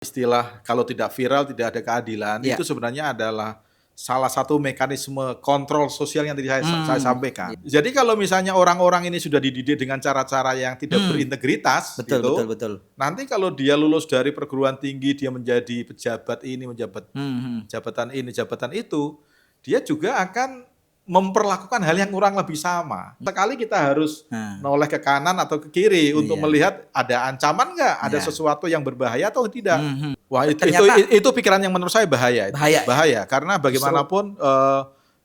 Istilah kalau tidak viral tidak ada keadilan, Iya. itu sebenarnya adalah salah satu mekanisme kontrol sosial yang tadi saya sampaikan. Iya. Jadi kalau misalnya orang-orang ini sudah dididik dengan cara-cara yang tidak berintegritas Betul betul gitu, betul. nanti kalau dia lulus dari perguruan tinggi, dia menjadi pejabat ini, menjabat Mhm. jabatan ini, jabatan itu, dia juga akan memperlakukan hal yang kurang lebih sama. Sekali kita harus Nah, noleh ke kanan atau ke kiri untuk iya. melihat ada ancaman nggak, ada Iya. sesuatu yang berbahaya atau tidak. Mhm. Wah, Ternyata itu pikiran yang menurut saya bahaya itu. bahaya ya? Bahaya karena Justru bagaimanapun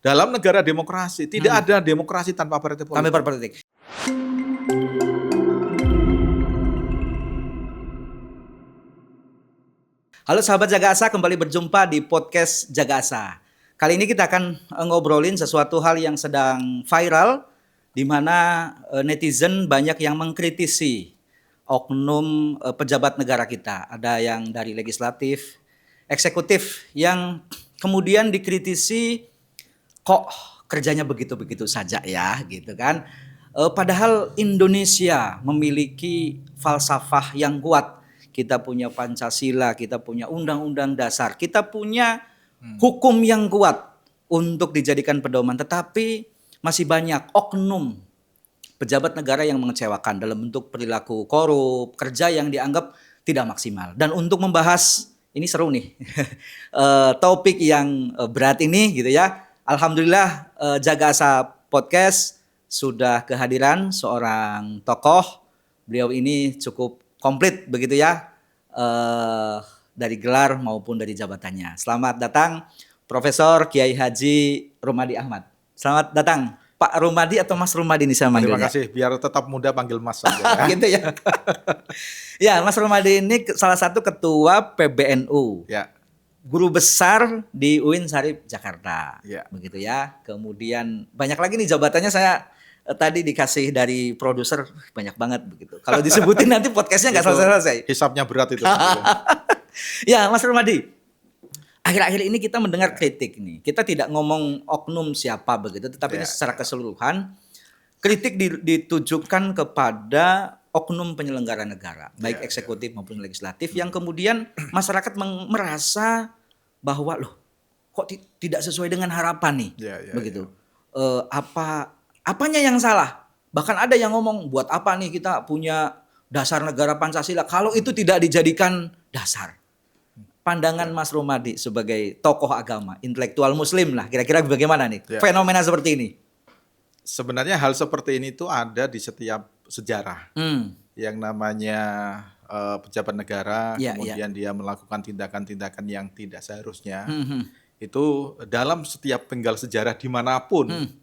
dalam negara demokrasi tidak mhm, ada demokrasi tanpa partai kami politik. berpolitik. Halo sahabat Jaga Asa, kembali berjumpa di podcast Jaga Asa. Kali ini kita akan ngobrolin sesuatu hal yang sedang viral, di mana netizen banyak yang mengkritisi oknum pejabat negara kita. Ada yang dari legislatif, eksekutif, yang kemudian dikritisi kok kerjanya begitu-begitu saja ya, gitu kan. Padahal Indonesia memiliki falsafah yang kuat. Kita punya Pancasila, kita punya Undang-Undang Dasar, kita punya hukum yang kuat untuk dijadikan pedoman. Tetapi masih banyak oknum pejabat negara yang mengecewakan dalam bentuk perilaku korup, kerja yang dianggap tidak maksimal. Dan untuk membahas, ini seru nih, topik yang berat ini gitu ya. Alhamdulillah Jaga Asa Podcast sudah kehadiran seorang tokoh. Beliau ini cukup komplit begitu ya, dari gelar maupun dari jabatannya. Selamat datang Profesor Kiai Haji Rumadi Ahmad. Selamat datang Pak Rumadi atau Mas Rumadi nih saya Terima manggilnya. kasih, biar tetap muda panggil Mas saja ya. Gitu ya. Ya, Mas Rumadi ini salah satu ketua PBNU. Ya, Guru besar di UIN Syarif Jakarta. ya. Begitu ya. Kemudian banyak lagi nih jabatannya, saya tadi dikasih dari produser banyak banget begitu. Kalau disebutin nanti podcastnya nggak Itu selesai-selesai. hisapnya berat itu. Ya, Mas Rumadi. Akhir-akhir ini kita mendengar kritik nih. Kita tidak ngomong oknum siapa begitu, tetapi ini secara keseluruhan kritik ditujukan kepada oknum penyelenggara negara, baik eksekutif maupun legislatif, yang kemudian masyarakat merasa bahwa loh kok tidak sesuai dengan harapan nih, begitu. Apanya yang salah? Bahkan ada yang ngomong, buat apa nih kita punya dasar negara Pancasila kalau itu tidak dijadikan dasar. Pandangan Mas Rumadi sebagai tokoh agama, intelektual muslim lah, kira-kira bagaimana nih fenomena seperti ini? Sebenarnya hal seperti ini tuh ada di setiap sejarah. Yang namanya pejabat negara, kemudian dia melakukan tindakan-tindakan yang tidak seharusnya. Itu dalam setiap penggal sejarah dimanapun,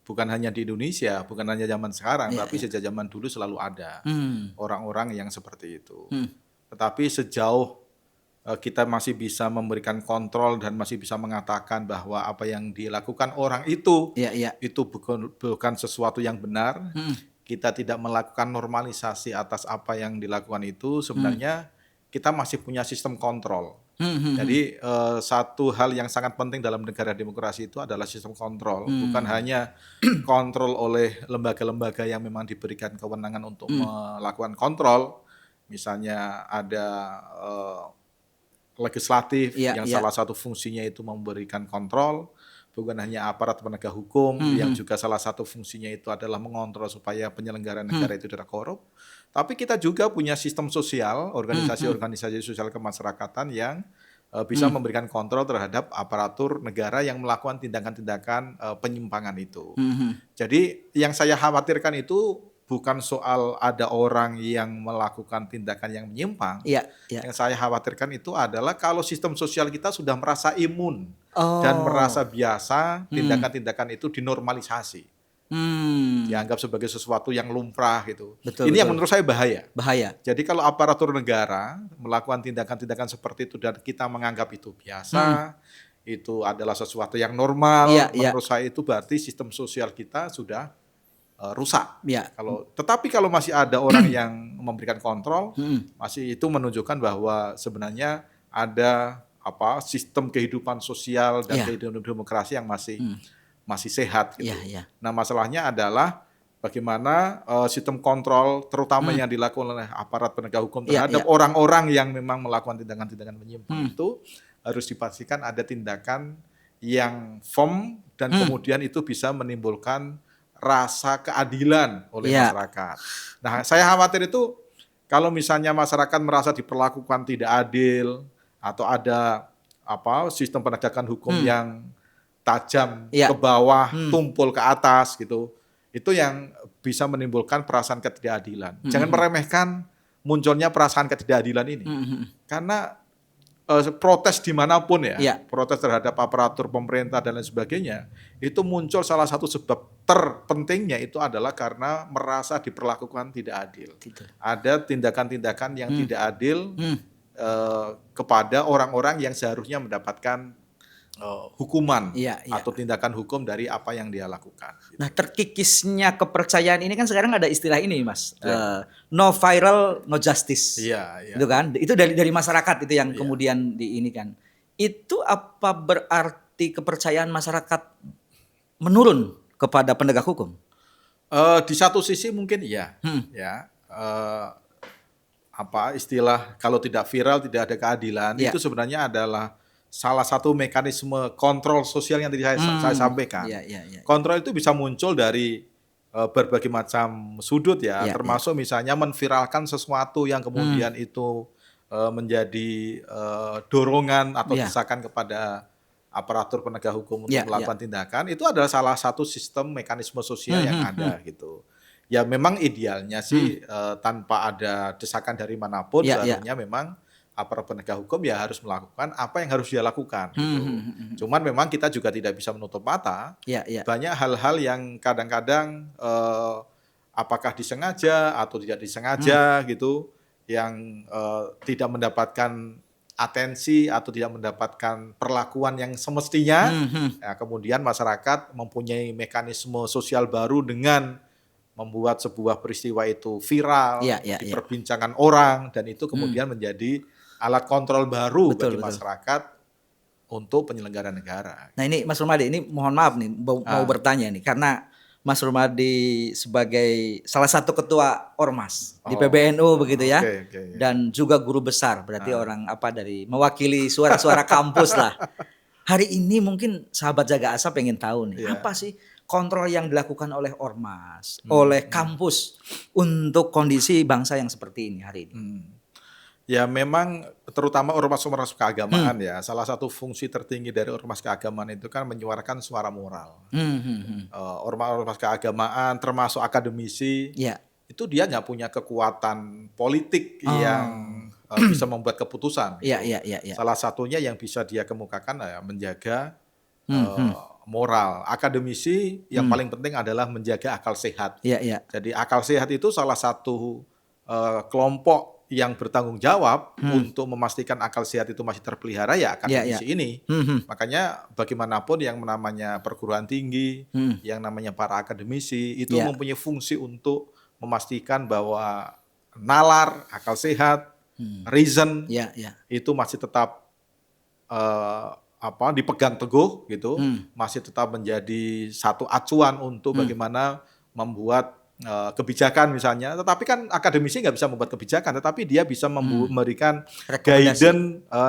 bukan hanya di Indonesia, bukan hanya zaman sekarang, tapi sejak zaman dulu selalu ada orang-orang yang seperti itu. Tetapi sejauh kita masih bisa memberikan kontrol dan masih bisa mengatakan bahwa apa yang dilakukan orang itu bukan sesuatu yang benar. Kita tidak melakukan normalisasi atas apa yang dilakukan itu. Sebenarnya kita masih punya sistem kontrol. Jadi satu hal yang sangat penting dalam negara demokrasi itu adalah sistem kontrol. Bukan hanya kontrol oleh lembaga-lembaga yang memang diberikan kewenangan untuk melakukan kontrol. Misalnya ada legislatif yang salah satu fungsinya itu memberikan kontrol, bukan hanya aparat penegak hukum yang juga salah satu fungsinya itu adalah mengontrol supaya penyelenggara negara itu tidak korup. Tapi kita juga punya sistem sosial, organisasi-organisasi sosial kemasyarakatan yang bisa memberikan kontrol terhadap aparatur negara yang melakukan tindakan-tindakan penyimpangan itu. Jadi yang saya khawatirkan itu bukan soal ada orang yang melakukan tindakan yang menyimpang. Yang saya khawatirkan itu adalah kalau sistem sosial kita sudah merasa imun dan merasa biasa, tindakan-tindakan itu dinormalisasi. Dianggap sebagai sesuatu yang lumrah gitu. Ini yang menurut saya bahaya. Jadi kalau aparatur negara melakukan tindakan-tindakan seperti itu dan kita menganggap itu biasa, itu adalah sesuatu yang normal, menurut saya itu berarti sistem sosial kita sudah rusak. Tetapi kalau masih ada orang yang memberikan kontrol, masih itu menunjukkan bahwa sebenarnya ada sistem kehidupan sosial dan kehidupan demokrasi yang masih sehat gitu. Nah, masalahnya adalah bagaimana sistem kontrol terutama yang dilakukan oleh aparat penegak hukum Iya, terhadap iya. orang-orang yang memang melakukan tindakan-tindakan menyimpang itu harus dipastikan ada tindakan yang firm dan kemudian itu bisa menimbulkan rasa keadilan oleh Iya. masyarakat. Nah, saya khawatir itu kalau misalnya masyarakat merasa diperlakukan tidak adil atau ada sistem penegakan hukum yang tajam Iya. ke bawah, tumpul ke atas gitu. Itu yang bisa menimbulkan perasaan ketidakadilan. Jangan meremehkan munculnya perasaan ketidakadilan ini. Karena protes dimanapun ya, Iya. protes terhadap aparatur pemerintah dan lain sebagainya, itu muncul salah satu sebab terpentingnya itu adalah karena merasa diperlakukan tidak adil. Ada tindakan-tindakan yang tidak adil kepada orang-orang yang seharusnya mendapatkan hukuman Iya, iya. atau tindakan hukum dari apa yang dia lakukan. Nah, terkikisnya kepercayaan ini kan sekarang ada istilah ini, Mas. Ya. No viral, no justice. Iya, iya. Itu kan? Itu dari masyarakat itu yang kemudian diinikan. Itu apa berarti kepercayaan masyarakat menurun kepada penegak hukum? Di satu sisi mungkin iya, ya. Istilah kalau tidak viral tidak ada keadilan Iya. itu sebenarnya adalah salah satu mekanisme kontrol sosial yang tadi saya sampaikan. Iya, iya, iya. Kontrol itu bisa muncul dari berbagai macam sudut ya, Iya, termasuk misalnya menviralkan sesuatu yang kemudian itu menjadi dorongan atau Iya. desakan kepada aparatur penegak hukum untuk Iya, melakukan tindakan, itu adalah salah satu sistem mekanisme sosial yang ada gitu. Ya memang idealnya sih tanpa ada desakan dari manapun Iya, iya. seharusnya memang aparat penegak hukum ya harus melakukan apa yang harus dia lakukan gitu. Cuman memang kita juga tidak bisa menutup mata. Iya, iya. Banyak hal-hal yang kadang-kadang apakah disengaja atau tidak disengaja gitu yang tidak mendapatkan atensi atau tidak mendapatkan perlakuan yang semestinya. Ya, kemudian masyarakat mempunyai mekanisme sosial baru dengan membuat sebuah peristiwa itu viral, Iya, iya, iya. diperbincangkan orang, dan itu kemudian menjadi alat kontrol baru Betul, bagi betul. masyarakat untuk penyelenggara negara. Nah, ini Mas Rumadi, ini mohon maaf nih mau bertanya nih karena Mas Rumadi sebagai salah satu ketua Ormas di PBNU begitu ya. Oke, ya. Dan juga guru besar, berarti orang dari mewakili suara-suara kampus lah. Hari ini mungkin sahabat Jaga Asa pengen tahu nih, apa sih kontrol yang dilakukan oleh Ormas, oleh kampus untuk kondisi bangsa yang seperti ini hari ini? Ya memang terutama ormas-ormas keagamaan ya, salah satu fungsi tertinggi dari ormas keagamaan itu kan menyuarakan suara moral. Ormas-ormas keagamaan termasuk akademisi, itu dia nggak punya kekuatan politik yang bisa membuat keputusan. Iya, iya, iya, iya. Salah satunya yang bisa dia kemukakan ya menjaga moral. Akademisi yang paling penting adalah menjaga akal sehat. Iya, iya. Jadi akal sehat itu salah satu kelompok yang bertanggung jawab untuk memastikan akal sehat itu masih terpelihara ya akademisi ini. Makanya bagaimanapun yang namanya perguruan tinggi, yang namanya para akademisi itu mempunyai fungsi untuk memastikan bahwa nalar, akal sehat, reason itu masih tetap dipegang teguh gitu, masih tetap menjadi satu acuan untuk bagaimana membuat kebijakan misalnya. Tetapi kan akademisi nggak bisa membuat kebijakan, tetapi dia bisa memberikan guidance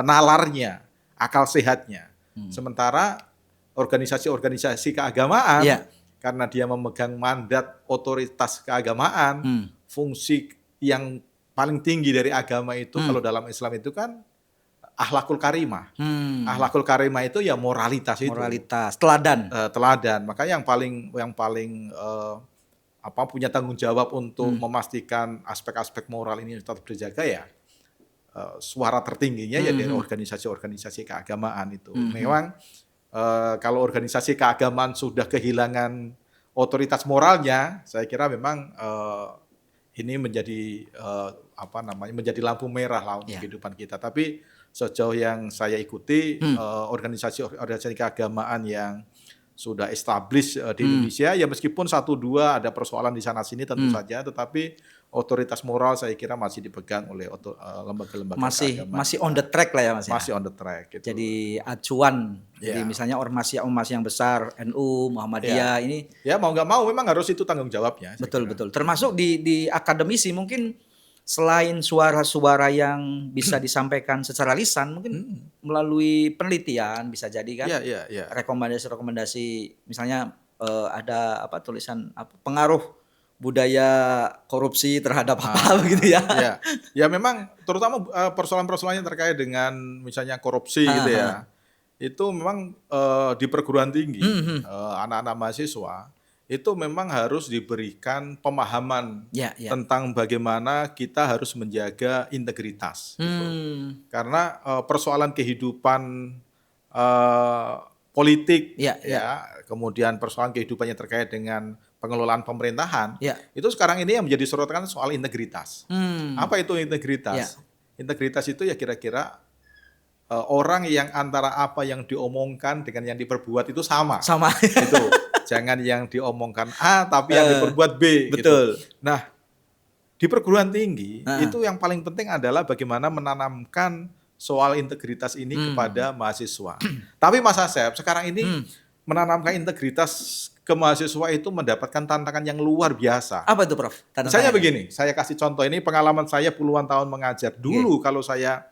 nalarnya, akal sehatnya. Sementara organisasi-organisasi keagamaan karena dia memegang mandat otoritas keagamaan, fungsi yang paling tinggi dari agama itu kalau dalam Islam itu kan akhlakul karimah. Akhlakul karimah itu ya moralitas itu. Moralitas, teladan. Teladan. Makanya yang paling punya tanggung jawab untuk memastikan aspek-aspek moral ini tetap terjaga ya suara tertingginya ya dari organisasi-organisasi keagamaan itu. Memang kalau organisasi keagamaan sudah kehilangan otoritas moralnya, saya kira memang ini menjadi menjadi lampu merah lah untuk kehidupan kita. Tapi sejauh yang saya ikuti organisasi keagamaan yang sudah established di Indonesia. Ya meskipun 1-2 ada persoalan di sana sini tentu saja, tetapi otoritas moral saya kira masih dipegang oleh lembaga-lembaga keagamaan. Masih on the track lah ya Mas. Masih on the track gitu. Jadi acuan. Jadi misalnya ormas yang besar, NU, Muhammadiyah ini. Ya mau nggak mau memang harus itu tanggung jawabnya. Betul. Termasuk di akademisi mungkin selain suara-suara yang bisa disampaikan secara lisan, mungkin melalui penelitian bisa jadi kan. Iya. Rekomendasi misalnya ada tulisan pengaruh budaya korupsi terhadap begitu ya. Ya memang terutama persoalan-persoalan yang terkait dengan misalnya korupsi gitu ya. Itu memang di perguruan tinggi anak-anak mahasiswa itu memang harus diberikan pemahaman tentang bagaimana kita harus menjaga integritas gitu. Karena persoalan kehidupan politik kemudian persoalan kehidupan yang terkait dengan pengelolaan pemerintahan, itu sekarang ini yang menjadi sorotan soal integritas. Apa itu integritas? Integritas itu ya kira-kira orang yang antara apa yang diomongkan dengan yang diperbuat itu sama. Itu jangan yang diomongkan A tapi yang diperbuat B. Betul. Gitu. Nah di perguruan tinggi itu yang paling penting adalah bagaimana menanamkan soal integritas ini kepada mahasiswa. Tapi Mas Asep sekarang ini menanamkan integritas ke mahasiswa itu mendapatkan tantangan yang luar biasa. Apa itu Prof? Misalnya begini, saya kasih contoh ini pengalaman saya puluhan tahun mengajar. Dulu kalau saya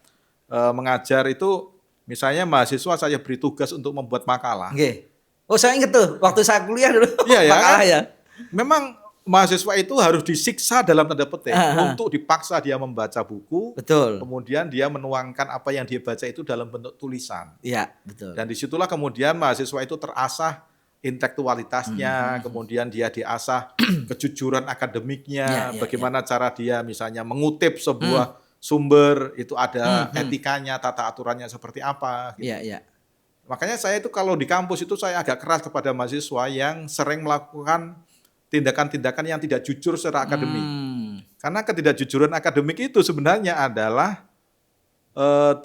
mengajar itu misalnya mahasiswa saya beri tugas untuk membuat makalah. Oh saya ingat tuh waktu saya kuliah dulu. Makalah ya. Memang mahasiswa itu harus disiksa dalam tanda petik untuk dipaksa dia membaca buku. Betul. Kemudian dia menuangkan apa yang dia baca itu dalam bentuk tulisan. Iya, betul. Dan disitulah kemudian mahasiswa itu terasah intelektualitasnya, kemudian dia diasah kejujuran akademiknya, bagaimana cara dia misalnya mengutip sebuah sumber, itu ada etikanya, tata aturannya seperti apa. Gitu. Makanya saya itu kalau di kampus itu saya agak keras kepada mahasiswa yang sering melakukan tindakan-tindakan yang tidak jujur secara akademik. Karena ketidakjujuran akademik itu sebenarnya adalah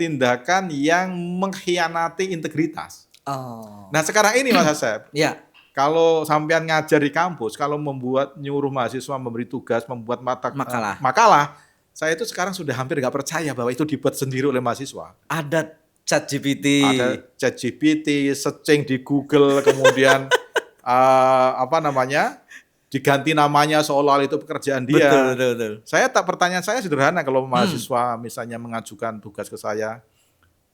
tindakan yang mengkhianati integritas. Nah sekarang ini Mas Asep, kalau sampean ngajar di kampus, kalau nyuruh mahasiswa memberi tugas, membuat makalah, saya itu sekarang sudah hampir nggak percaya bahwa itu dibuat sendiri oleh mahasiswa. Ada ChatGPT, searching di Google, kemudian diganti namanya seolah-olah itu pekerjaan dia. Betul. Pertanyaan saya sederhana kalau mahasiswa misalnya mengajukan tugas ke saya,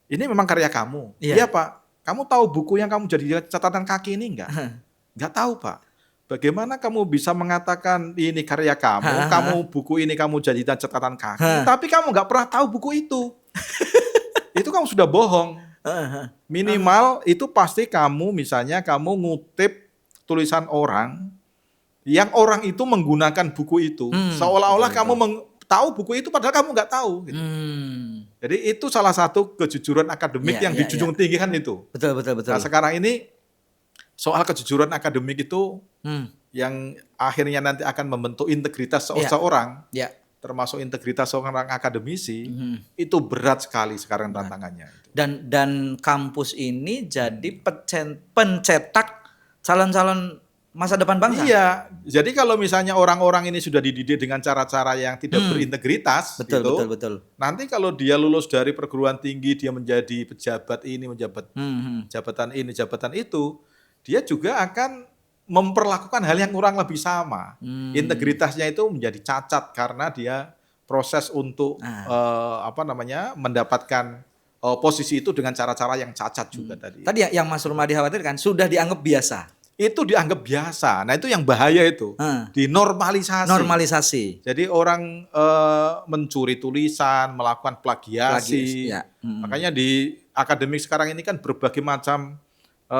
ini memang karya kamu? Iya Pak. Kamu tahu buku yang kamu jadi catatan kaki ini enggak? Enggak tahu Pak. Bagaimana kamu bisa mengatakan ini karya kamu, buku ini kamu jadikan catatan kaki, tapi kamu enggak pernah tahu buku itu. Itu kamu sudah bohong. Minimal itu pasti kamu ngutip tulisan orang, yang orang itu menggunakan buku itu, seolah-olah kamu tahu buku itu padahal kamu nggak tahu. Gitu. Jadi itu salah satu kejujuran akademik yang dijunjung tinggi kan itu. Betul. Nah sekarang ini soal kejujuran akademik itu yang akhirnya nanti akan membentuk integritas seseorang, termasuk integritas seorang akademisi, itu berat sekali sekarang tantangannya. Dan kampus ini jadi pencetak calon-calon masa depan bangsa. Iya, jadi kalau misalnya orang-orang ini sudah dididik dengan cara-cara yang tidak berintegritas, betul. Nanti kalau dia lulus dari perguruan tinggi, dia menjadi pejabat ini, jabatan ini, jabatan itu, dia juga akan memperlakukan hal yang kurang lebih sama. Integritasnya itu menjadi cacat karena dia proses untuk mendapatkan posisi itu dengan cara-cara yang cacat juga tadi. Tadi yang Mas Rumadi khawatirkan sudah dianggap biasa. Itu dianggap biasa. Nah itu yang bahaya itu. Dinormalisasi. Jadi orang mencuri tulisan, melakukan plagiasi. Makanya di akademik sekarang ini kan berbagai macam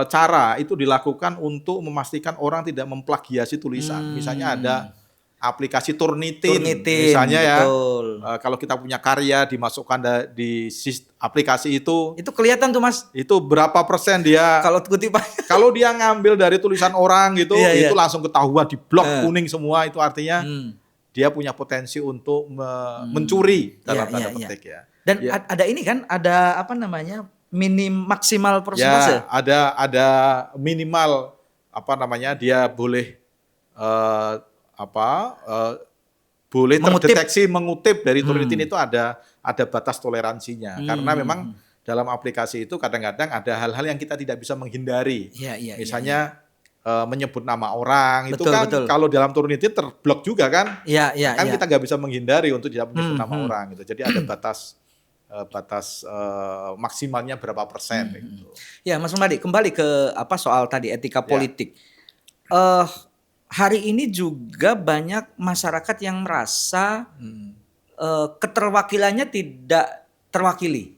cara itu dilakukan untuk memastikan orang tidak memplagiasi tulisan. Misalnya ada aplikasi Turnitin misalnya ya. Kalau kita punya karya dimasukkan di aplikasi itu kelihatan tuh Mas. Itu berapa persen dia kalau kutipan. Kalau dia ngambil dari tulisan orang gitu, itu langsung ketahuan di blok kuning semua, itu artinya dia punya potensi untuk mencuri dalam tanda petik ya. Dan ada ini kan, ada maksimal persentase? Ya, ada minimal apa namanya, dia boleh eh, apa eh, boleh Mengutip. terdeteksi mengutip dari Turnitin Hmm. itu ada batas toleransinya. Karena memang dalam aplikasi itu kadang-kadang ada hal-hal yang kita tidak bisa menghindari. Iya, iya, iya, iya. Misalnya menyebut nama orang itu Betul, kan betul. kalau dalam Turnitin terblok juga kan. Iya, iya, Kan iya. kita nggak bisa menghindari untuk tidak menyebut nama Hmm. orang gitu. Jadi ada batas maksimalnya berapa persen gitu. Ya, Mas Rumadi, kembali ke apa soal tadi etika Ya. politik. Hari ini juga banyak masyarakat yang merasa keterwakilannya tidak terwakili,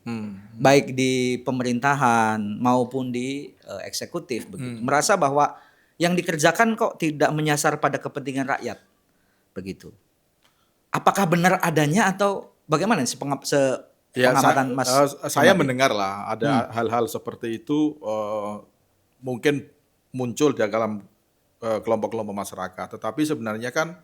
baik di pemerintahan maupun di eksekutif begitu. Merasa bahwa yang dikerjakan kok tidak menyasar pada kepentingan rakyat, begitu. Apakah benar adanya atau bagaimana sih Ya, pengamatan Mas? saya Rumadi? mendengar lah ada hal-hal seperti itu mungkin muncul di dalam kelompok-kelompok masyarakat. Tetapi sebenarnya kan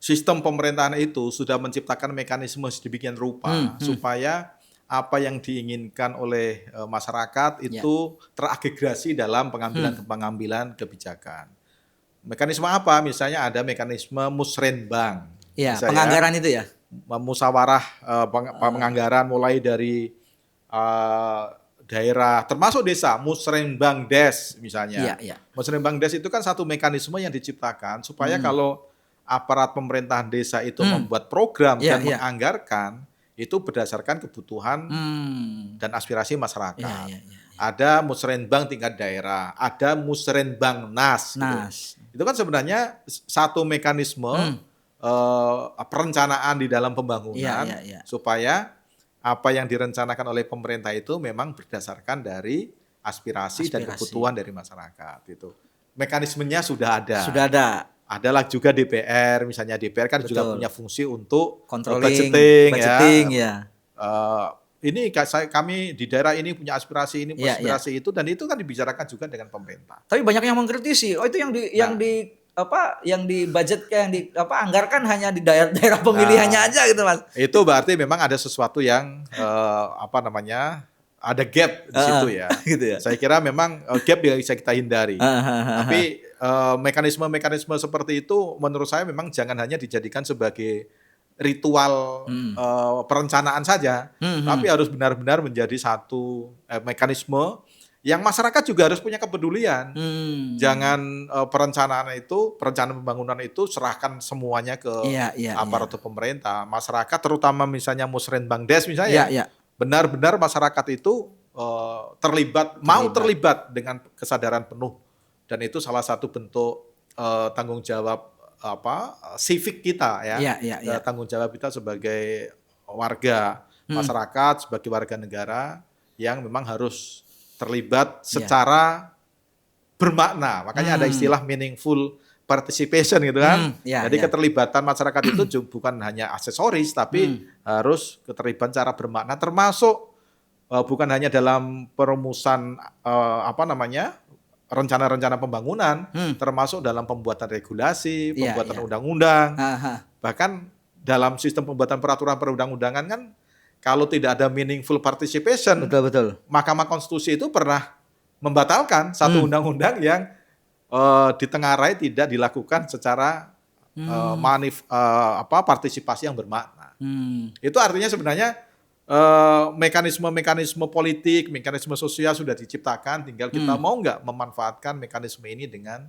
sistem pemerintahan itu sudah menciptakan mekanisme sedemikian rupa supaya apa yang diinginkan oleh masyarakat itu teragregasi dalam pengambilan kebijakan. Mekanisme apa? Misalnya ada mekanisme musrenbang. Ya, Bisa penganggaran itu ya. Musyawarah penganggaran mulai dari daerah termasuk desa, musrenbang des misalnya. Iya, iya. Musrenbang des itu kan satu mekanisme yang diciptakan supaya kalau aparat pemerintahan desa itu membuat program Iya, dan iya. menganggarkan itu berdasarkan kebutuhan dan aspirasi masyarakat. Iya, iya, iya. Ada musrenbang tingkat daerah, ada musrenbang nas. Gitu. Nas. Itu kan sebenarnya satu mekanisme perencanaan di dalam pembangunan Iya, iya, iya. supaya apa yang direncanakan oleh pemerintah itu memang berdasarkan dari aspirasi dan kebutuhan dari masyarakat itu. Mekanismenya sudah ada. Sudah ada. Adalah juga DPR, misalnya DPR kan juga punya fungsi untuk Controlling, budgeting ya. Ini kami di daerah ini punya aspirasi ini, aspirasi itu, dan itu kan dibicarakan juga dengan pemerintah. Tapi banyak yang mengkritisi, oh itu yang di budget anggarkan hanya di daerah pemilihannya aja gitu, Mas. Itu berarti memang ada sesuatu yang ada gap di situ ya. Gitu ya. Saya kira memang gap yang bisa kita hindari. Tapi mekanisme-mekanisme seperti itu menurut saya memang jangan hanya dijadikan sebagai ritual perencanaan saja, tapi harus benar-benar menjadi satu mekanisme yang masyarakat juga harus punya kepedulian. Jangan perencanaan pembangunan itu serahkan semuanya ke aparatur pemerintah. Masyarakat terutama misalnya musrenbang des misalnya, benar-benar masyarakat itu terlibat dengan kesadaran penuh, dan itu salah satu bentuk tanggung jawab civic kita ya. Tanggung jawab kita sebagai warga masyarakat, sebagai warga negara yang memang harus terlibat secara bermakna. Makanya ada istilah meaningful participation gitu kan. Jadi keterlibatan masyarakat itu bukan hanya aksesoris, tapi harus keterlibatan secara bermakna, termasuk bukan hanya dalam perumusan rencana-rencana pembangunan, termasuk dalam pembuatan regulasi, pembuatan undang-undang. Bahkan dalam sistem pembuatan peraturan perundang-undangan kan, kalau tidak ada meaningful participation, Mahkamah Konstitusi itu pernah membatalkan satu undang-undang yang ditengarai tidak dilakukan secara partisipasi yang bermakna. Itu artinya sebenarnya mekanisme-mekanisme politik, mekanisme sosial sudah diciptakan, tinggal kita mau nggak memanfaatkan mekanisme ini dengan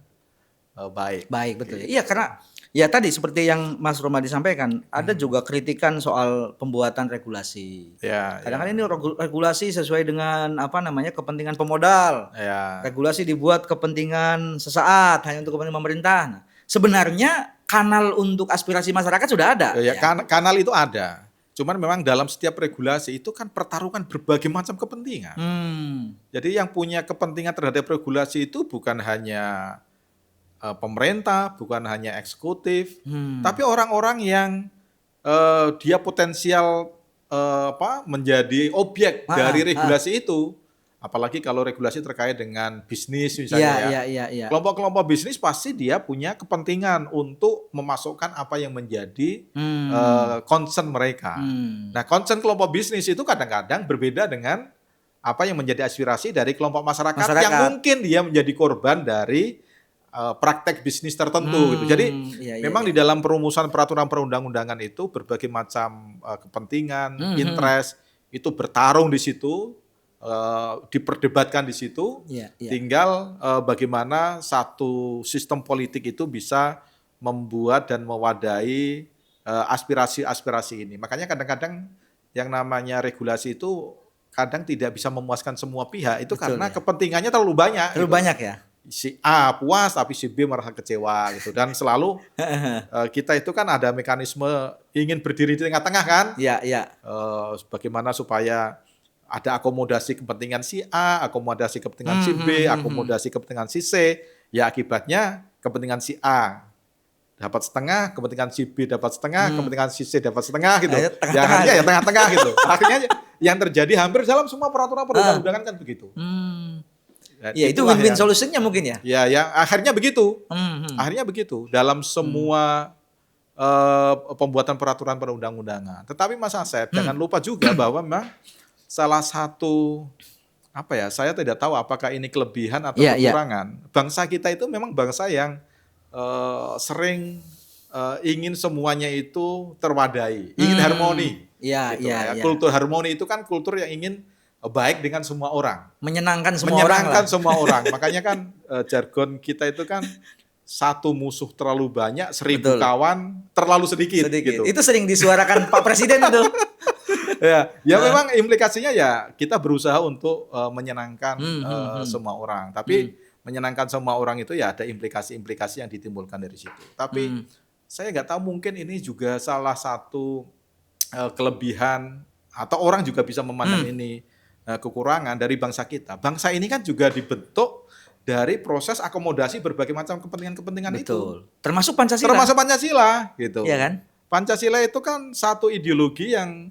baik. Baik, betul. Iya, karena ya tadi seperti yang Mas Rumadi sampaikan, ada juga kritikan soal pembuatan regulasi. Kadang-kadang ini regulasi sesuai dengan kepentingan pemodal. Regulasi dibuat kepentingan sesaat, hanya untuk kepentingan pemerintah. Nah, sebenarnya kanal untuk aspirasi masyarakat sudah ada. Kanal itu ada. Cuman memang dalam setiap regulasi itu kan pertarungan berbagai macam kepentingan. Jadi yang punya kepentingan terhadap regulasi itu bukan hanya pemerintah, bukan hanya eksekutif, tapi orang-orang yang dia potensial menjadi objek dari regulasi itu. Apalagi kalau regulasi terkait dengan bisnis misalnya ya. Iya. Kelompok-kelompok bisnis pasti dia punya kepentingan untuk memasukkan apa yang menjadi concern mereka. Nah, concern kelompok bisnis itu kadang-kadang berbeda dengan apa yang menjadi aspirasi dari kelompok masyarakat yang mungkin dia menjadi korban dari praktek bisnis tertentu gitu. Jadi memang di dalam perumusan peraturan perundang-undangan itu berbagai macam kepentingan, interest itu bertarung di situ. Diperdebatkan di situ, tinggal bagaimana satu sistem politik itu bisa membuat dan mewadahi aspirasi-aspirasi ini. Makanya kadang-kadang yang namanya regulasi itu kadang tidak bisa memuaskan semua pihak itu. Betul, karena kepentingannya terlalu banyak. Terlalu banyak ya. Si A puas tapi si B merasa kecewa gitu, dan selalu kita itu kan ada mekanisme ingin berdiri di tengah-tengah kan. Bagaimana supaya ada akomodasi kepentingan si A, akomodasi kepentingan si B, akomodasi kepentingan si C. Ya akibatnya kepentingan si A dapat setengah, kepentingan si B dapat setengah, kepentingan si C dapat setengah gitu. Ya akhirnya ya tengah-tengah gitu. Akhirnya yang terjadi hampir dalam semua peraturan perundang-undangan kan begitu. Ya itu win-win solusinya mungkin ya. Ya akhirnya begitu. Akhirnya begitu dalam semua pembuatan peraturan perundang-undangan. Tetapi Mas Asep jangan lupa juga bahwa memang salah satu saya tidak tahu apakah ini kelebihan atau kekurangan. Bangsa kita itu memang bangsa yang sering ingin semuanya itu terwadai, ingin harmoni. Kultur harmoni itu kan kultur yang ingin baik dengan semua orang, menyenangkan semua orang. Makanya kan jargon kita itu kan satu musuh terlalu banyak, 1000 kawan terlalu sedikit. Gitu. Itu sering disuarakan Pak Presiden itu. Memang implikasinya ya kita berusaha untuk menyenangkan semua orang. Tapi menyenangkan semua orang itu ya ada implikasi-implikasi yang ditimbulkan dari situ. Tapi saya nggak tahu, mungkin ini juga salah satu kelebihan atau orang juga bisa memandang ini kekurangan dari bangsa kita. Bangsa ini kan juga dibentuk dari proses akomodasi berbagai macam kepentingan-kepentingan itu. Termasuk Pancasila. Gitu. Iya kan? Pancasila itu kan satu ideologi yang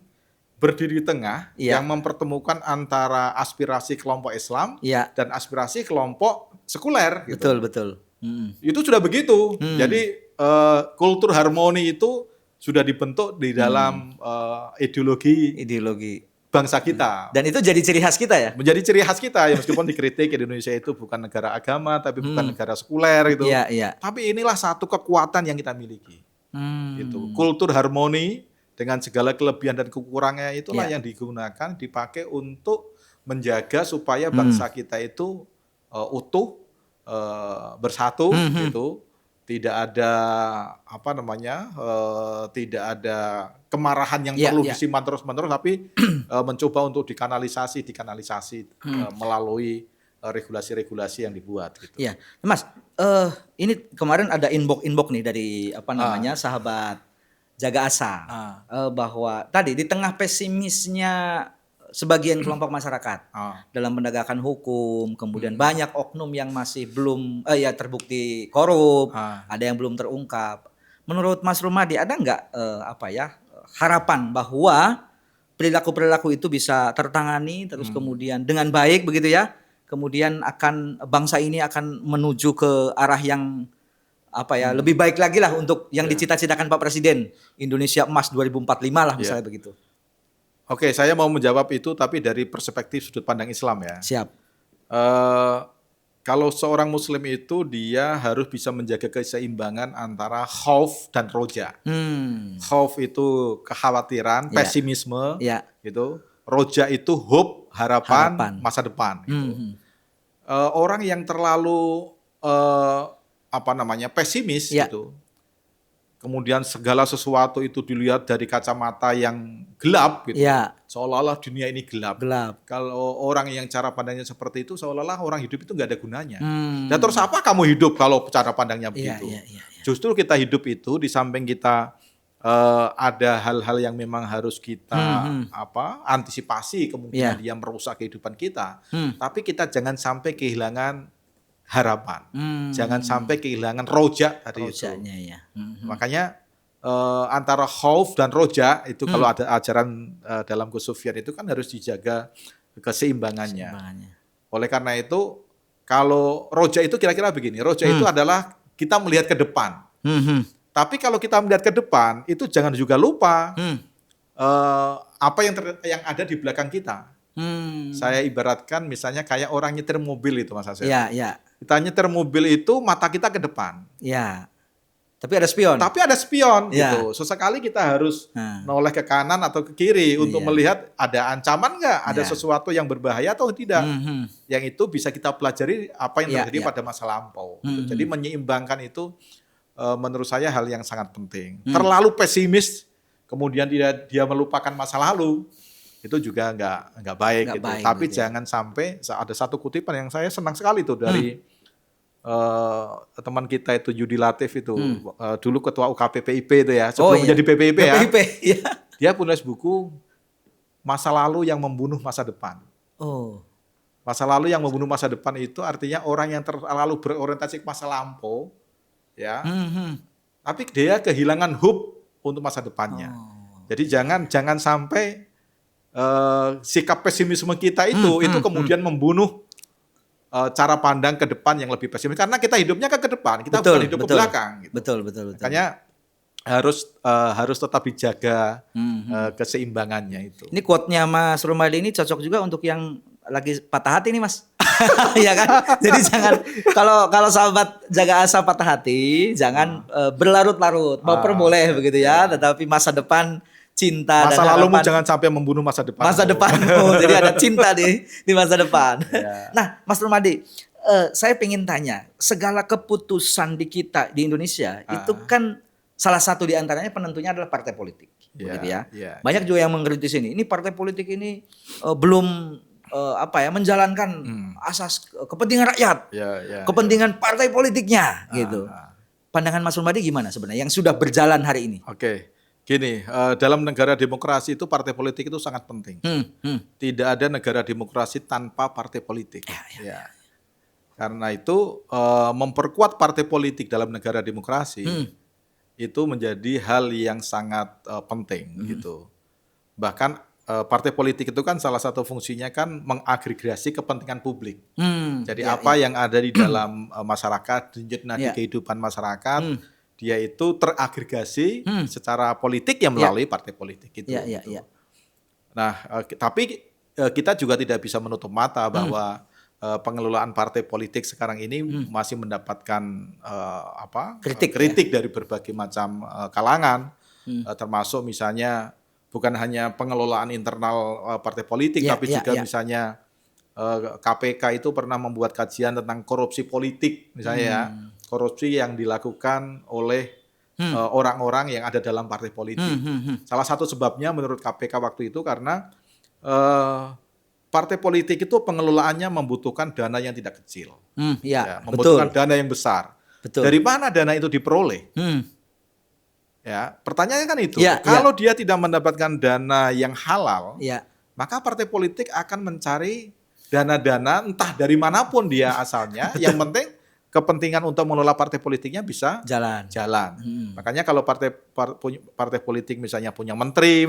berdiri di tengah, yang mempertemukan antara aspirasi kelompok Islam dan aspirasi kelompok sekuler. Gitu. Betul. Itu sudah begitu. Jadi kultur harmoni itu sudah dibentuk di dalam ideologi bangsa kita. Dan itu jadi ciri khas kita ya? Menjadi ciri khas kita ya, meskipun dikritik Indonesia itu bukan negara agama, tapi bukan negara sekuler gitu. Tapi inilah satu kekuatan yang kita miliki. Gitu. Kultur harmoni dengan segala kelebihan dan kekurangannya itulah yang digunakan, dipakai untuk menjaga supaya bangsa kita itu utuh, bersatu, gitu. Tidak ada tidak ada kemarahan yang perlu disimpan terus-menerus, tapi mencoba untuk dikanalisasi melalui regulasi-regulasi yang dibuat. Gitu. Iya, Mas. Ini kemarin ada inbox nih dari sahabat Jaga Asa, bahwa tadi di tengah pesimisnya sebagian kelompok masyarakat dalam penegakan hukum, kemudian banyak oknum yang masih belum terbukti korup, ada yang belum terungkap. Menurut Mas Rumadi ada nggak harapan bahwa perilaku-perilaku itu bisa tertangani terus kemudian dengan baik begitu ya, kemudian bangsa ini akan menuju ke arah yang lebih baik lagi lah untuk yang dicita-citakan Pak Presiden, Indonesia Emas 2045 lah misalnya begitu. Oke, saya mau menjawab itu tapi dari perspektif sudut pandang Islam ya. Siap. Kalau seorang Muslim itu dia harus bisa menjaga keseimbangan antara khauf dan roja. Khauf itu kekhawatiran, pesimisme, gitu. Roja itu hope, harapan. Masa depan. Gitu. Orang yang terlalu pesimis gitu. Kemudian segala sesuatu itu dilihat dari kacamata yang gelap gitu. Seolah-olah dunia ini gelap. Kalau orang yang cara pandangnya seperti itu, seolah-olah orang hidup itu nggak ada gunanya. Dan terus apa kamu hidup kalau cara pandangnya begitu? Justru kita hidup itu di samping kita ada hal-hal yang memang harus kita antisipasi kemungkinan dia merusak kehidupan kita. Tapi kita jangan sampai kehilangan harapan. Jangan sampai kehilangan roja tadi itu. Makanya antara khauf dan roja itu kalau ada ajaran dalam kesufian itu kan harus dijaga keseimbangannya. Oleh karena itu, kalau roja itu kira-kira begini, roja itu adalah kita melihat ke depan. Tapi kalau kita melihat ke depan, itu jangan juga lupa apa yang ada di belakang kita. Saya ibaratkan misalnya kayak orang nyetir mobil itu, Mas Asep. Iya, iya. Kita nyetir mobil itu mata kita ke depan. Iya. Tapi ada spion. Tapi ada spion Ya. gitu. Sesekali kita harus noleh ke kanan atau ke kiri untuk melihat ada ancaman nggak, ada sesuatu yang berbahaya atau tidak. Yang itu bisa kita pelajari apa yang terjadi pada masa lampau. Jadi menyeimbangkan itu menurut saya hal yang sangat penting. Terlalu pesimis, kemudian dia melupakan masa lalu, itu juga nggak baik gitu. Tapi jangan sampai, ada satu kutipan yang saya senang sekali tuh dari teman kita itu Yudi Latif itu, dulu ketua UKPPIP itu ya, sebelum menjadi PPIP ya. Iya. Dia penulis buku Masa Lalu yang Membunuh Masa Depan. Masa lalu yang membunuh masa depan itu artinya orang yang terlalu berorientasi ke masa lampau, ya. Tapi dia kehilangan hope untuk masa depannya. Jadi jangan sampai sikap pesimisme kita itu kemudian membunuh cara pandang ke depan yang lebih pesimis. Karena kita hidupnya ke depan, kita bukan hidup ke belakang. Gitu. Betul. Makanya harus tetap dijaga keseimbangannya itu. Ini quote-nya Mas Rumadi ini cocok juga untuk yang lagi patah hati nih, Mas. Ya kan? Jadi jangan, kalau sahabat jaga asa patah hati, jangan berlarut-larut. Baper boleh begitu ya, tetapi masa depan, cinta masa dan lalumu harapan, jangan sampai membunuh masa depan. Masa depanmu. Jadi ada cinta di masa depan. Nah, Mas Rumadi, saya pengen tanya, segala keputusan di kita di Indonesia itu kan salah satu di antaranya penentunya adalah partai politik, begitu ya. Banyak juga yang mengkritis ini partai politik ini belum menjalankan asas kepentingan rakyat, kepentingan partai politiknya, gitu. Pandangan Mas Rumadi gimana sebenarnya yang sudah berjalan hari ini? Oke, gini, dalam negara demokrasi itu partai politik itu sangat penting. Tidak ada negara demokrasi tanpa partai politik. Ya. Karena itu memperkuat partai politik dalam negara demokrasi itu menjadi hal yang sangat penting, gitu. Bahkan partai politik itu kan salah satu fungsinya kan mengagregasi kepentingan publik. Jadi apa yang ada di dalam masyarakat, di kehidupan masyarakat, dia itu teragregasi secara politik yang melalui partai politik itu. Nah, tapi kita juga tidak bisa menutup mata bahwa pengelolaan partai politik sekarang ini masih mendapatkan kritik dari berbagai macam kalangan, termasuk misalnya bukan hanya pengelolaan internal partai politik, tapi juga misalnya KPK itu pernah membuat kajian tentang korupsi politik, misalnya ya, korupsi yang dilakukan oleh orang-orang yang ada dalam partai politik. Salah satu sebabnya menurut KPK waktu itu karena partai politik itu pengelolaannya membutuhkan dana yang tidak kecil, membutuhkan dana yang besar. Dari mana dana itu diperoleh? Ya, pertanyaannya kan itu. Kalau dia tidak mendapatkan dana yang halal, maka partai politik akan mencari dana-dana entah dari manapun dia asalnya. Yang penting kepentingan untuk mengelola partai politiknya bisa jalan. Makanya kalau partai politik misalnya punya menteri,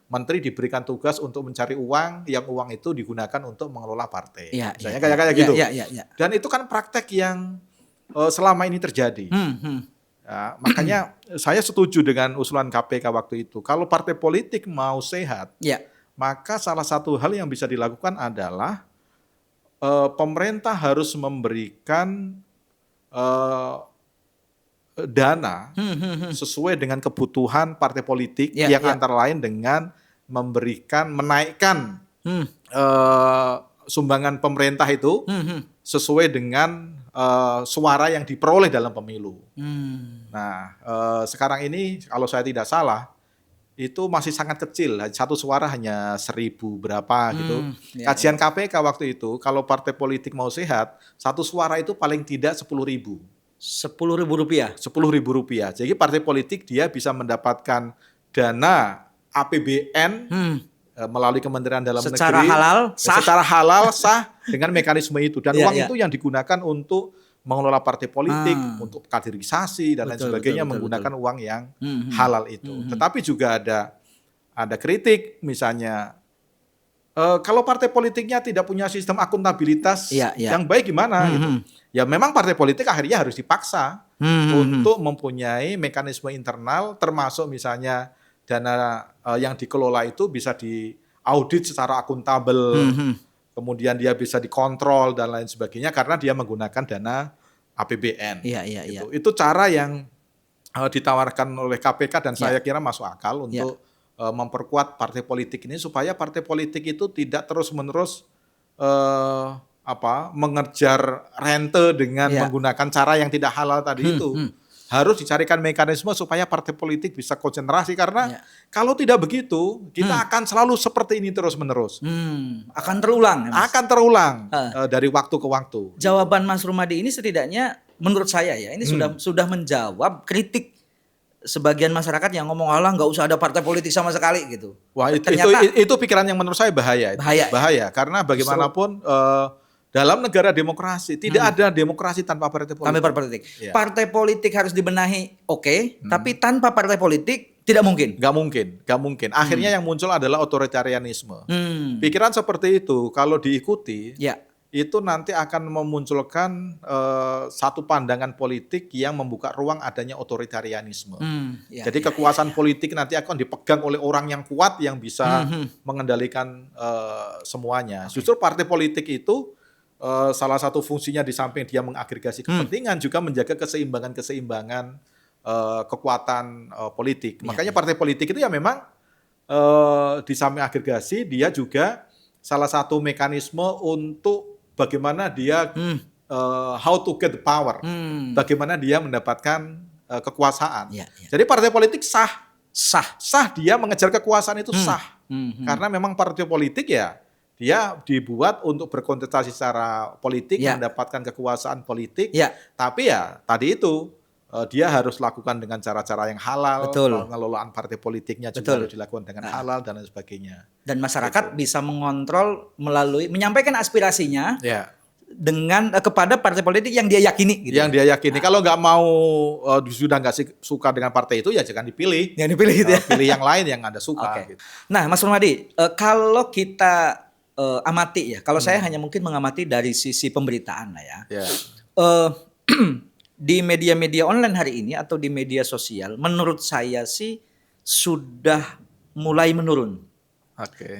menteri diberikan tugas untuk mencari uang, yang uang itu digunakan untuk mengelola partai. Misalnya kayak gitu. Dan itu kan praktek yang selama ini terjadi. Ya, makanya saya setuju dengan usulan KPK waktu itu. Kalau partai politik mau sehat, maka salah satu hal yang bisa dilakukan adalah pemerintah harus memberikan dana sesuai dengan kebutuhan partai politik, yang antara lain dengan menaikkan sumbangan pemerintah itu sesuai dengan suara yang diperoleh dalam pemilu. Nah, sekarang ini kalau saya tidak salah itu masih sangat kecil, satu suara hanya 1.000 berapa gitu. Kajian KPK waktu itu kalau partai politik mau sehat, satu suara itu paling tidak 10.000. 10.000 rupiah. 10.000 rupiah. Jadi partai politik dia bisa mendapatkan dana APBN melalui Kementerian Dalam Negeri secara halal sah dengan mekanisme itu, dan uang itu yang digunakan untuk mengelola partai politik, untuk kaderisasi dan lain sebagainya, menggunakan uang yang halal itu. Tetapi juga ada kritik, misalnya Kalau partai politiknya tidak punya sistem akuntabilitas Iya, iya. yang baik gimana gitu. Ya memang partai politik akhirnya harus dipaksa untuk mempunyai mekanisme internal, termasuk misalnya dana yang dikelola itu bisa diaudit secara akuntabel, kemudian dia bisa dikontrol dan lain sebagainya karena dia menggunakan dana APBN. Iya, iya, iya. Itu cara yang ditawarkan oleh KPK dan saya kira masuk akal untuk memperkuat partai politik ini supaya partai politik itu tidak terus-menerus mengejar rente dengan menggunakan cara yang tidak halal tadi itu. Harus dicarikan mekanisme supaya partai politik bisa konsentrasi karena kalau tidak begitu kita akan selalu seperti ini terus-menerus. Akan terulang. Mas? Akan terulang dari waktu ke waktu. Jawaban Mas Rumadi ini setidaknya menurut saya ya ini sudah menjawab kritik sebagian masyarakat yang ngomong alah nggak usah ada partai politik sama sekali gitu. Wah itu pikiran yang menurut saya bahaya. Bahaya karena bagaimanapun dalam negara demokrasi tidak ada demokrasi tanpa partai politik. Tanpa partai politik. Ya. Partai politik harus dibenahi, tapi tanpa partai politik tidak mungkin. Gak mungkin. Akhirnya yang muncul adalah otoritarianisme. Pikiran seperti itu kalau diikuti. Itu nanti akan memunculkan satu pandangan politik yang membuka ruang adanya otoritarianisme. Jadi kekuasaan politik nanti akan dipegang oleh orang yang kuat yang bisa mengendalikan semuanya. Justru partai politik itu salah satu fungsinya di samping dia mengagregasi kepentingan juga menjaga keseimbangan kekuatan politik. Makanya partai politik itu ya memang di samping agregasi dia juga salah satu mekanisme untuk bagaimana dia how to get the power, bagaimana dia mendapatkan kekuasaan. Jadi partai politik sah dia mengejar kekuasaan itu sah, karena memang partai politik ya dia dibuat untuk berkontestasi secara politik, mendapatkan kekuasaan politik. Tapi ya tadi itu dia harus lakukan dengan cara-cara yang halal. Pengelolaan partai politiknya juga harus dilakukan dengan halal dan lain sebagainya. Dan masyarakat bisa mengontrol melalui menyampaikan aspirasinya dengan kepada partai politik yang dia yakini. Gitu. Yang dia yakini. Kalau nggak mau sudah nggak suka dengan partai itu ya jangan dipilih. Yang dipilih gitu ya. Pilih yang lain yang Anda suka. Gitu. Nah, Mas Rumadi, kalau kita amati ya, kalau saya hanya mungkin mengamati dari sisi pemberitaan lah ya. Di media-media online hari ini atau di media sosial, menurut saya sih sudah mulai menurun.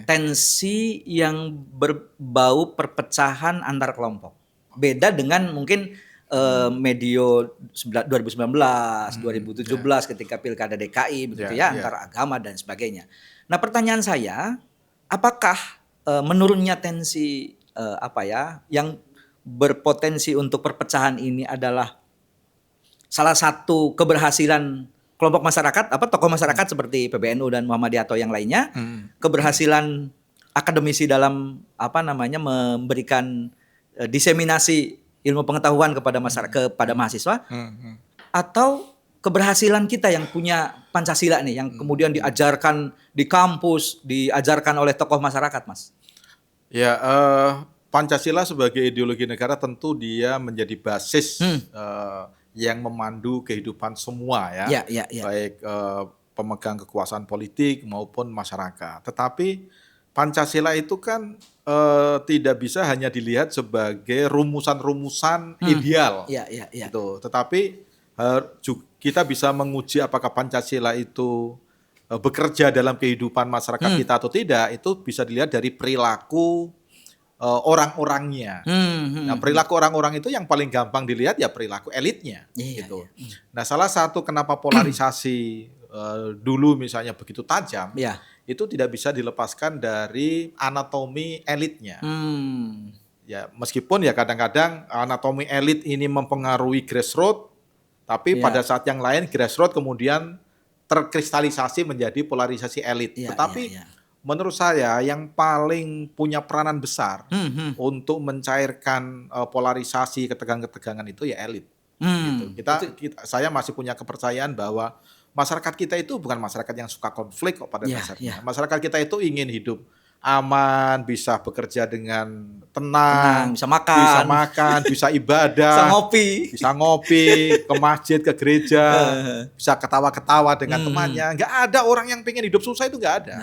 Tensi yang berbau perpecahan antar kelompok. Beda dengan mungkin medio 2019, 2017 ketika Pilkada DKI begitu antara agama dan sebagainya. Nah, pertanyaan saya, apakah menurunnya tensi yang berpotensi untuk perpecahan ini adalah salah satu keberhasilan kelompok masyarakat, tokoh masyarakat seperti PBNU dan Muhammadiyah atau yang lainnya, keberhasilan akademisi dalam memberikan diseminasi ilmu pengetahuan kepada masyarakat, kepada mahasiswa, atau keberhasilan kita yang punya Pancasila nih, yang kemudian diajarkan di kampus, diajarkan oleh tokoh masyarakat, Mas. Ya, Pancasila sebagai ideologi negara tentu dia menjadi basis yang memandu kehidupan semua baik pemegang kekuasaan politik maupun masyarakat. Tetapi Pancasila itu kan tidak bisa hanya dilihat sebagai rumusan-rumusan ideal, gitu. Tetapi kita bisa menguji apakah Pancasila itu bekerja dalam kehidupan masyarakat kita atau tidak. Itu bisa dilihat dari perilaku orang-orangnya. Nah, perilaku orang-orang itu yang paling gampang dilihat ya perilaku elitnya, gitu. Nah, salah satu kenapa polarisasi dulu misalnya begitu tajam, itu tidak bisa dilepaskan dari anatomi elitnya. Ya, meskipun ya kadang-kadang anatomi elit ini mempengaruhi grassroots, tapi pada saat yang lain grassroots kemudian terkristalisasi menjadi polarisasi elit. Tetapi menurut saya yang paling punya peranan besar untuk mencairkan polarisasi ketegangan-ketegangan itu ya elit. Gitu. Saya masih punya kepercayaan bahwa masyarakat kita itu bukan masyarakat yang suka konflik kok pada dasarnya. Masyarakat kita itu ingin hidup aman, bisa bekerja dengan tenang, bisa makan, bisa ibadah, bisa ngopi, ke masjid, ke gereja, bisa ketawa-ketawa dengan temannya. Nggak ada orang yang pengen hidup susah, itu nggak ada.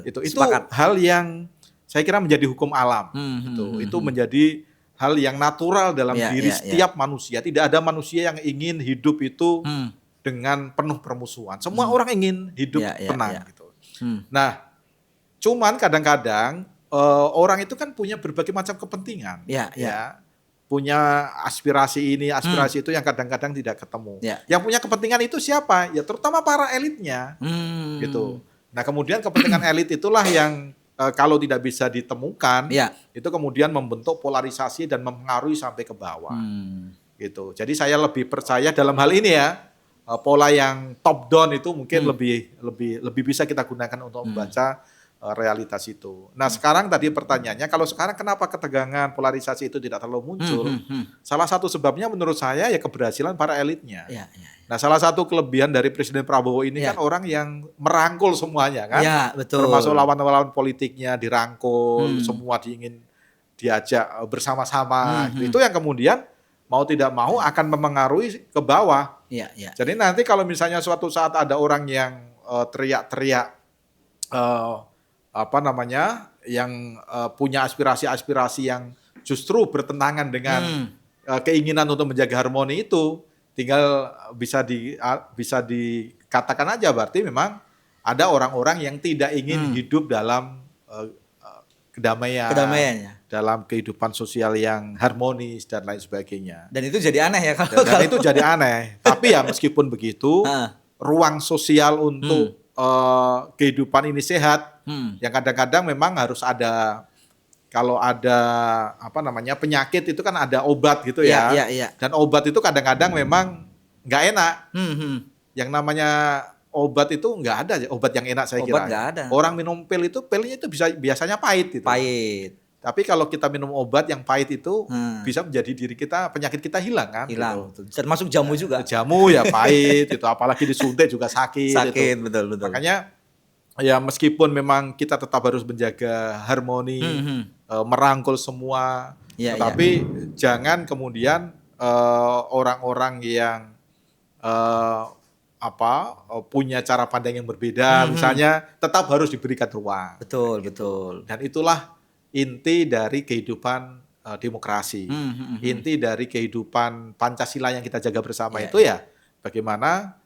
Itu hal yang saya kira menjadi hukum alam. Itu menjadi hal yang natural dalam diri setiap manusia. Tidak ada manusia yang ingin hidup itu dengan penuh permusuhan. Semua orang ingin hidup tenang gitu. Nah, cuman kadang-kadang orang itu kan punya berbagai macam kepentingan. Punya aspirasi ini, aspirasi itu yang kadang-kadang tidak ketemu. Yang punya kepentingan itu siapa? Ya terutama para elitnya, gitu. Nah kemudian kepentingan elit itulah yang kalau tidak bisa ditemukan, itu kemudian membentuk polarisasi dan mempengaruhi sampai ke bawah, gitu. Jadi saya lebih percaya dalam hal ini ya, pola yang top down itu mungkin lebih bisa kita gunakan untuk membaca realitas itu. Nah sekarang tadi pertanyaannya, kalau sekarang kenapa ketegangan polarisasi itu tidak terlalu muncul? Salah satu sebabnya menurut saya ya keberhasilan para elitnya. Nah salah satu kelebihan dari Presiden Prabowo ini kan orang yang merangkul semuanya kan, betul. Termasuk lawan-lawan politiknya dirangkul, semua diingin diajak bersama-sama. Itu yang kemudian mau tidak mau akan memengaruhi ke bawah. Jadi nanti kalau misalnya suatu saat ada orang yang teriak-teriak yang punya aspirasi-aspirasi yang justru bertentangan dengan keinginan untuk menjaga harmoni itu, tinggal bisa dikatakan aja berarti memang ada orang-orang yang tidak ingin hidup dalam kedamaian, dalam kehidupan sosial yang harmonis dan lain sebagainya. Dan itu jadi aneh ya kalau itu jadi aneh. Tapi ya meskipun begitu, ruang sosial untuk kehidupan ini sehat, yang kadang-kadang memang harus ada, kalau ada penyakit itu kan ada obat gitu ya. Dan obat itu kadang-kadang memang nggak enak. Yang namanya obat itu nggak ada obat yang enak saya kira. Nggak ada. Orang minum pilnya itu biasanya pahit gitu. Tapi kalau kita minum obat yang pahit itu bisa menjadi penyakit kita hilang kan. Gitu. Termasuk jamu juga. Jamu ya pahit itu, apalagi disuntik juga sakit. Gitu. Betul. Makanya ya meskipun memang kita tetap harus menjaga harmoni, merangkul semua, tetapi jangan kemudian orang-orang yang punya cara pandang yang berbeda, misalnya tetap harus diberikan ruang. Betul. Dan itulah inti dari kehidupan demokrasi, inti dari kehidupan Pancasila yang kita jaga bersama itu ya bagaimana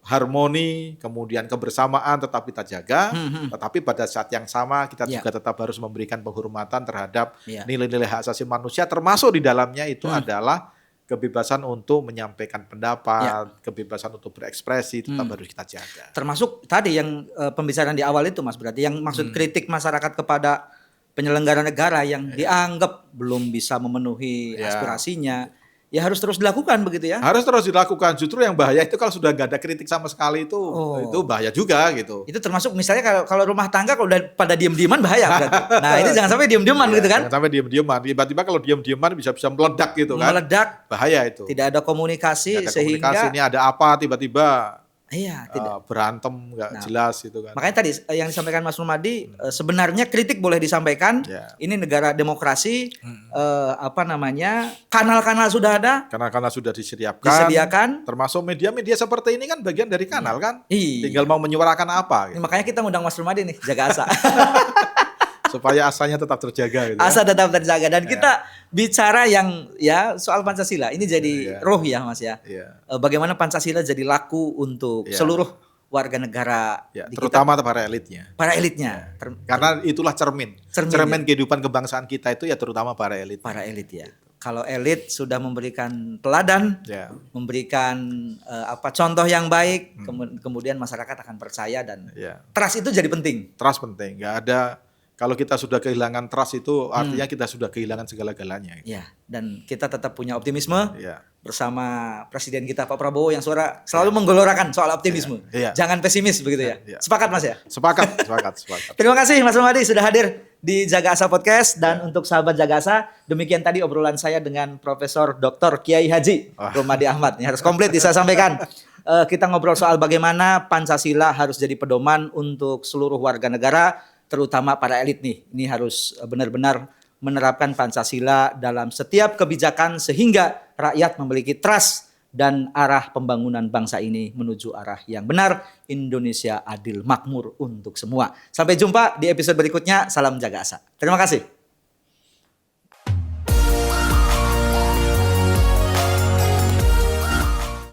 harmoni, kemudian kebersamaan tetap kita jaga, tetapi pada saat yang sama kita juga tetap harus memberikan penghormatan terhadap nilai-nilai hak asasi manusia, termasuk di dalamnya itu adalah kebebasan untuk menyampaikan pendapat, kebebasan untuk berekspresi tetap harus kita jaga. Termasuk tadi yang pembicaraan di awal itu Mas, berarti yang maksud kritik masyarakat kepada penyelenggara negara yang dianggap belum bisa memenuhi aspirasinya, ya harus terus dilakukan begitu ya? Harus terus dilakukan. Justru yang bahaya itu kalau sudah nggak ada kritik sama sekali itu bahaya juga gitu. Itu termasuk misalnya kalau rumah tangga kalau udah pada diem-dieman bahaya berarti. Nah ini jangan sampai diem-dieman gitu kan? Jangan sampai diem-dieman. Tiba-tiba kalau diem-dieman bisa meledak gitu kan? Meledak. Bahaya itu. Tidak ada komunikasi sehingga. Ini ada apa tiba-tiba? Tidak berantem nggak jelas gitu kan. Makanya tadi yang disampaikan Mas Rumadi, sebenarnya kritik boleh disampaikan. Ini negara demokrasi, kanal-kanal sudah ada. Kanal-kanal sudah disediakan. Termasuk media-media seperti ini kan bagian dari kanal kan. Tinggal mau menyuarakan apa. Gitu. Makanya kita undang Mas Rumadi nih, jaga asa. Supaya asanya tetap terjaga gitu. Asa tetap terjaga dan kita bicara yang soal Pancasila ini jadi roh ya Mas ya. Bagaimana Pancasila jadi laku untuk seluruh warga negara, terutama para elitnya. Para elitnya. Karena itulah cermin kehidupan kebangsaan kita itu ya terutama para elit. Para elit ya. Kalau elit sudah memberikan teladan, memberikan contoh yang baik, kemudian masyarakat akan percaya dan trust itu jadi penting. Trust penting. Nggak ada. Kalau kita sudah kehilangan trust itu artinya kita sudah kehilangan segala-galanya. Dan kita tetap punya optimisme bersama Presiden kita Pak Prabowo yang selalu menggelorakan soal optimisme. Jangan pesimis begitu ya. Sepakat Mas ya? Sepakat. Terima kasih Mas Rumadi sudah hadir di Jaga Asa Podcast dan untuk sahabat Jaga Asa, demikian tadi obrolan saya dengan Profesor Dr. Kiai Haji Rumadi Ahmad. Ini harus komplit saya sampaikan. Kita ngobrol soal bagaimana Pancasila harus jadi pedoman untuk seluruh warga negara, terutama para elit nih. Ini harus benar-benar menerapkan Pancasila dalam setiap kebijakan sehingga rakyat memiliki trust dan arah pembangunan bangsa ini menuju arah yang benar, Indonesia adil makmur untuk semua. Sampai jumpa di episode berikutnya. Salam Jaga Asa. Terima kasih.